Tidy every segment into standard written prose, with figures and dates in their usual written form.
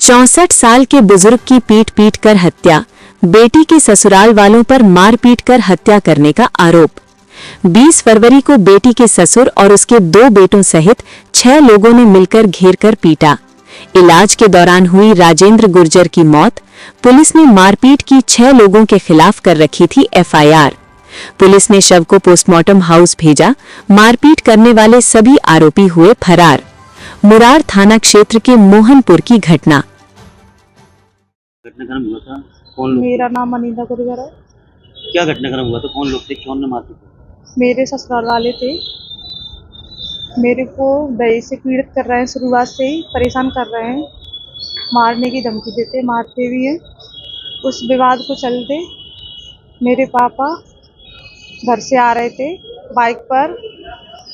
64 साल के बुजुर्ग की पीट पीट कर हत्या, बेटी के ससुराल वालों पर मार पीट कर हत्या करने का आरोप। 20 फरवरी को बेटी के ससुर और उसके 2 बेटों सहित 6 लोगों ने मिलकर घेर कर पीटा। इलाज के दौरान हुई राजेंद्र गुर्जर की मौत। पुलिस ने मारपीट की 6 लोगों के खिलाफ कर रखी थी FIR। पुलिस ने शव को पोस्टमार्टम हाउस भेजा। मारपीट करने वाले सभी आरोपी हुए फरार। मुरार थाना क्षेत्र के मोहनपुर की घटना। घटनाक्रम हुआ था, कौन लोग? मेरा नाम अनीता गुर्जर है। क्या घटनाक्रम हुआ था, कौन लोग थे, कौन ने मारपीट की? मेरे ससुराल वाले थे। मेरे को दहेज से पीड़ित कर रहे हैं, शुरुआत से ही परेशान कर रहे हैं, मारने की धमकी देते, मारते भी हैं। उस विवाद को चलते मेरे पापा घर से आ रहे थे बाइक पर,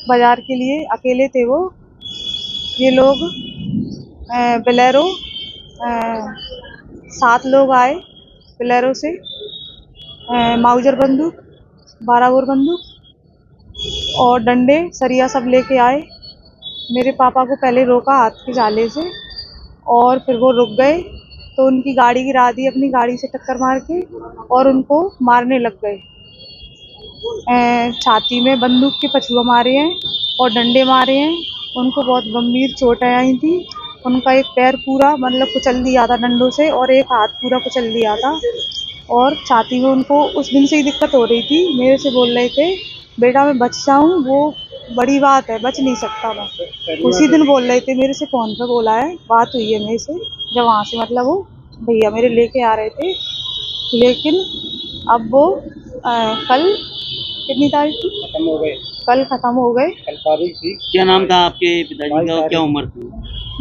बाजार के लिए अकेले थे वो। ये लोग बोलेरो 7 लोग आए बोलेरो से, माउजर बंदूक, 12 बोर बंदूक और डंडे सरिया सब लेके आए। मेरे पापा को पहले रोका हाथ के जाले से और फिर वो रुक गए तो उनकी गाड़ी गिरा दी, अपनी गाड़ी से टक्कर मार के, और उनको मारने लग गए। छाती में बंदूक के पछुआ मारे हैं और डंडे मारे हैं। उनको बहुत गंभीर चोटें आई थी। उनका एक पैर पूरा मतलब कुचल दिया था डंडों से और एक हाथ पूरा कुचल दिया था, और छाती में उनको उस दिन से ही दिक्कत हो रही थी। मेरे से बोल रहे थे बेटा मैं बच जाऊँ, वो बड़ी बात है, बच नहीं सकता मैं। उसी दिन बोल रहे थे, मेरे से फ़ोन पे बोला है, बात हुई है मेरे से, जब वहाँ से मतलब वो भैया मेरे लेके आ रहे थे। लेकिन अब वो कल कितनी तारीख थी? खत्म हो गए। कल ख़त्म हो गए। कल तारीख थी। क्या नाम था आपके पिताजी का, क्या उम्र थी?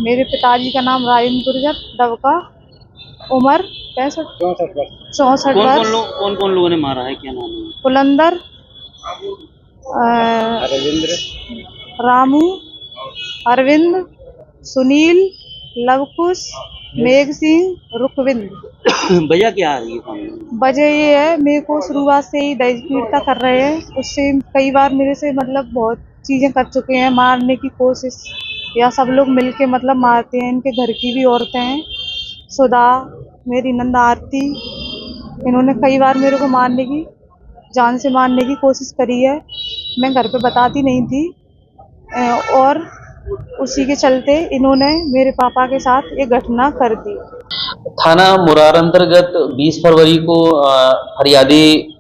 मेरे पिताजी का नाम राजेंद्र गुर्जर दबका, उम्र 64 वर्ष। कौन कौन लोगों ने मारा है, क्या नाम है? पुलंदर, रामू, अरविंद, सुनील, लवकुश, मेघ सिंह, रुखविंद। भैया क्या आ रही है सामने? वजह ये है, मेरे को शुरुआत से ही दहेज पीड़िता कर रहे हैं। उससे कई बार मेरे से मतलब बहुत चीज़ें कर चुके हैं, मारने की कोशिश, या सब लोग मिलके मतलब मारते हैं। इनके घर की भी औरतें हैं, सुधा, मेरी नंद आरती, इन्होंने कई बार मेरे को मारने की, जान से मारने की कोशिश करी है। मैं घर पे बताती नहीं थी और उसी के चलते इन्होंने मेरे पापा के साथ ये घटना कर दी। थाना मुरार अंतर्गत 20 फरवरी को फरियादी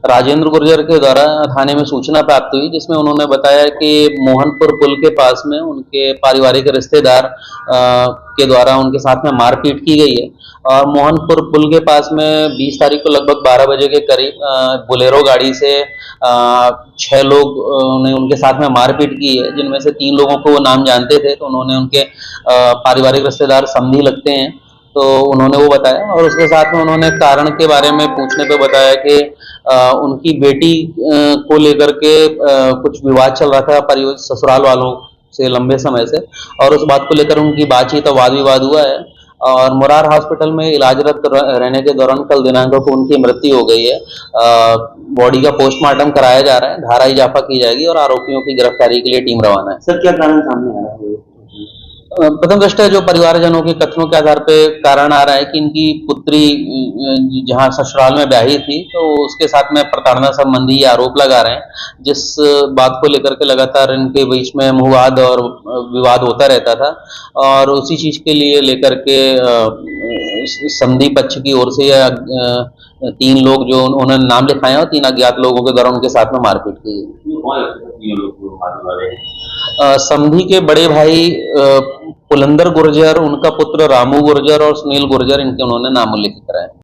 राजेंद्र गुर्जर के द्वारा थाने में सूचना प्राप्त हुई, जिसमें उन्होंने बताया कि मोहनपुर पुल के पास में उनके पारिवारिक रिश्तेदार के द्वारा उनके साथ में मारपीट की गई है। और मोहनपुर पुल के पास में 20 तारीख को लगभग 12 बजे के करीब बोलेरो गाड़ी से 6 लोग ने उनके साथ में मारपीट की है, जिनमें से 3 लोगों को वो नाम जानते थे। तो उन्होंने उनके पारिवारिक रिश्तेदार समधी लगते हैं, तो उन्होंने वो बताया। और उसके साथ में उन्होंने कारण के बारे में पूछने पे बताया कि उनकी बेटी को लेकर के कुछ विवाद चल रहा था परिवार ससुराल वालों से लंबे समय से, और उस बात को लेकर उनकी बातचीत वाद विवाद हुआ है। और मुरार हॉस्पिटल में इलाजरत रहने के दौरान कल दिनांक को उनकी मृत्यु हो गई है। बॉडी का पोस्टमार्टम कराया जा रहा है, धारा इजाफा की जाएगी और आरोपियों की गिरफ्तारी के लिए टीम रवाना है। सर क्या कारण सामने आ रहा है? प्रथम दृष्टया जो परिवारजनों के कथनों के आधार पे कारण आ रहा है कि इनकी पुत्री जहां ससुराल में ब्याही थी, तो उसके साथ में प्रताड़ना संबंधी आरोप लगा रहे हैं, जिस बात को लेकर के लगातार इनके बीच में मुवाद और विवाद होता रहता था। और उसी चीज के लिए लेकर के समधी पक्ष की ओर से 3 लोग जो उन्होंने नाम लिखाए हैं और 3 अज्ञात लोगों के द्वारा उनके साथ में मारपीट की गई। समधी के बड़े भाई पुलंदर गुर्जर, उनका पुत्र रामू गुर्जर और सुनील गुर्जर, इनके उन्होंने नाम उल्लेख कराए।